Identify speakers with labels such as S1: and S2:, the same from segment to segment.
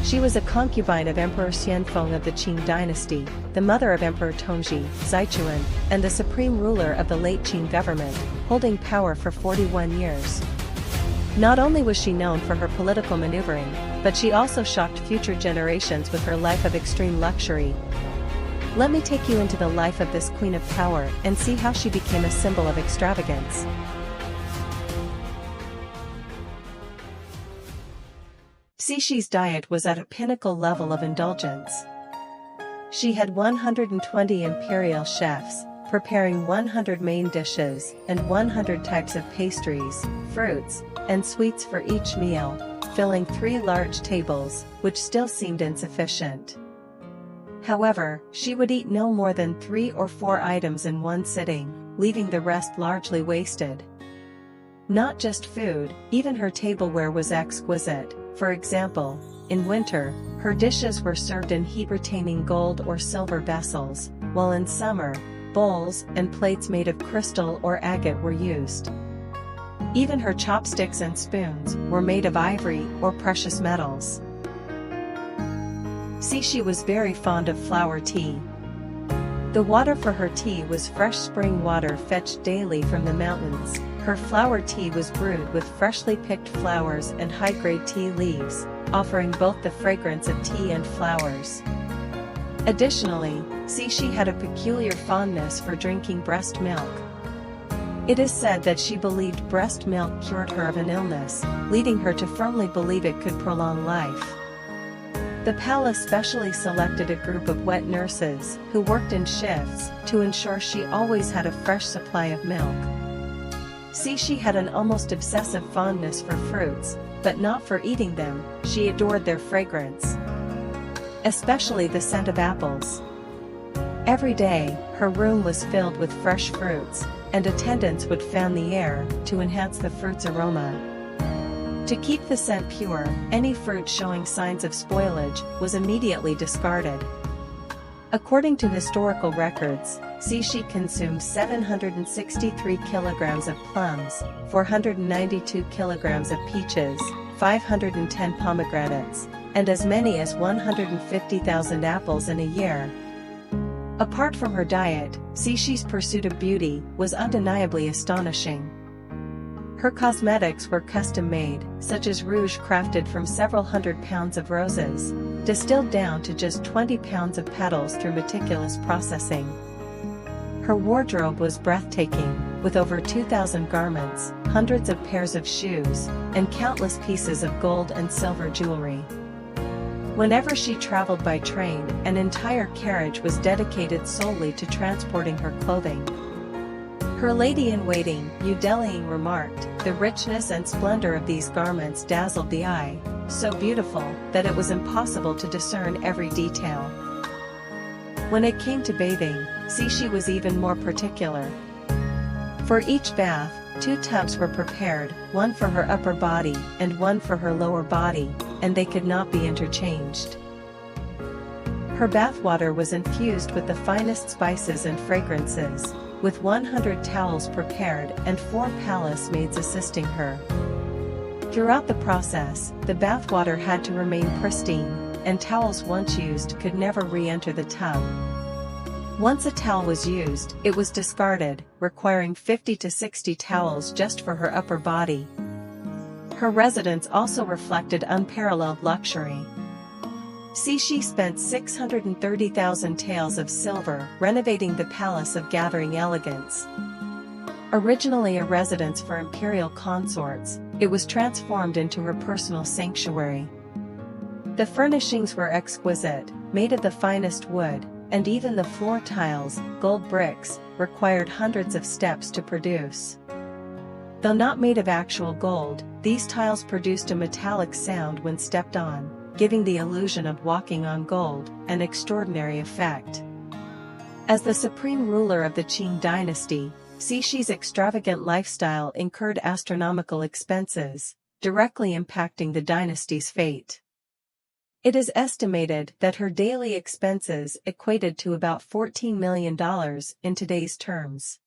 S1: She was a concubine of Emperor Xianfeng of the Qing dynasty, the mother of Emperor Tongzhi, Zaichuan, and the supreme ruler of the late Qing government, holding power for 41 years. Not only was she known for her political maneuvering, but she also shocked future generations with her life of extreme luxury. Let me take you into the life of this queen of power and see how she became a symbol of extravagance. Cixi's diet was at a pinnacle level of indulgence. She had 120 imperial chefs, preparing 100 main dishes and 100 types of pastries, fruits, and sweets for each meal, filling 3 large tables, which still seemed insufficient. However, she would eat no more than 3 or 4 items in one sitting, leaving the rest largely wasted. Not just food, even her tableware was exquisite. For example, in winter, her dishes were served in heat-retaining gold or silver vessels, while in summer, bowls and plates made of crystal or agate were used. Even her chopsticks and spoons were made of ivory or precious metals. Cixi was very fond of flower tea. The water for her tea was fresh spring water fetched daily from the mountains. Her flower tea was brewed with freshly picked flowers and high-grade tea leaves, offering both the fragrance of tea and flowers. Additionally, Cixi had a peculiar fondness for drinking breast milk. It is said that she believed breast milk cured her of an illness, leading her to firmly believe it could prolong life. The palace specially selected a group of wet nurses who worked in shifts to ensure she always had a fresh supply of milk. Cixi had an almost obsessive fondness for fruits, but not for eating them. She adored their fragrance, especially the scent of apples. Every day, her room was filled with fresh fruits, and attendants would fan the air to enhance the fruit's aroma. To keep the scent pure, any fruit showing signs of spoilage was immediately discarded. According to historical records, Cixi consumed 763 kilograms of plums, 492 kilograms of peaches, 510 pomegranates, and as many as 150,000 apples in a year. Apart from her diet, Cixi's pursuit of beauty was undeniably astonishing. Her cosmetics were custom-made, such as rouge crafted from several hundred pounds of roses, distilled down to just 20 pounds of petals through meticulous processing. Her wardrobe was breathtaking, with over 2,000 garments, hundreds of pairs of shoes, and countless pieces of gold and silver jewelry. Whenever she traveled by train, an entire carriage was dedicated solely to transporting her clothing. Her lady-in-waiting, Yu Deliang, remarked, "The richness and splendor of these garments dazzled the eye, so beautiful that it was impossible to discern every detail." When it came to bathing, Cixi was even more particular. For each bath, 2 tubs were prepared, one for her upper body and one for her lower body, and they could not be interchanged. Her bathwater was infused with the finest spices and fragrances, with 100 towels prepared and 4 palace maids assisting her. Throughout the process, the bathwater had to remain pristine, and towels once used could never re-enter the tub. Once a towel was used, it was discarded, requiring 50 to 60 towels just for her upper body. Her residence also reflected unparalleled luxury. Cixi spent 630,000 taels of silver renovating the Palace of Gathering Elegance. Originally a residence for imperial consorts, it was transformed into her personal sanctuary. The furnishings were exquisite, made of the finest wood, and even the floor tiles, gold bricks, required hundreds of steps to produce. Though not made of actual gold, these tiles produced a metallic sound when stepped on, giving the illusion of walking on gold, an extraordinary effect. As the supreme ruler of the Qing dynasty, Cixi's extravagant lifestyle incurred astronomical expenses, directly impacting the dynasty's fate. It is estimated that her daily expenses equated to about $14 million in today's terms.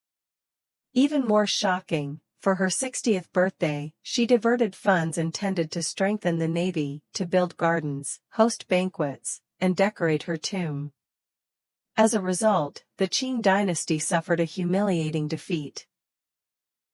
S1: Even more shocking, For her 60th birthday, she diverted funds intended to strengthen the navy, to build gardens, host banquets, and decorate her tomb. As a result, the Qing dynasty suffered a humiliating defeat.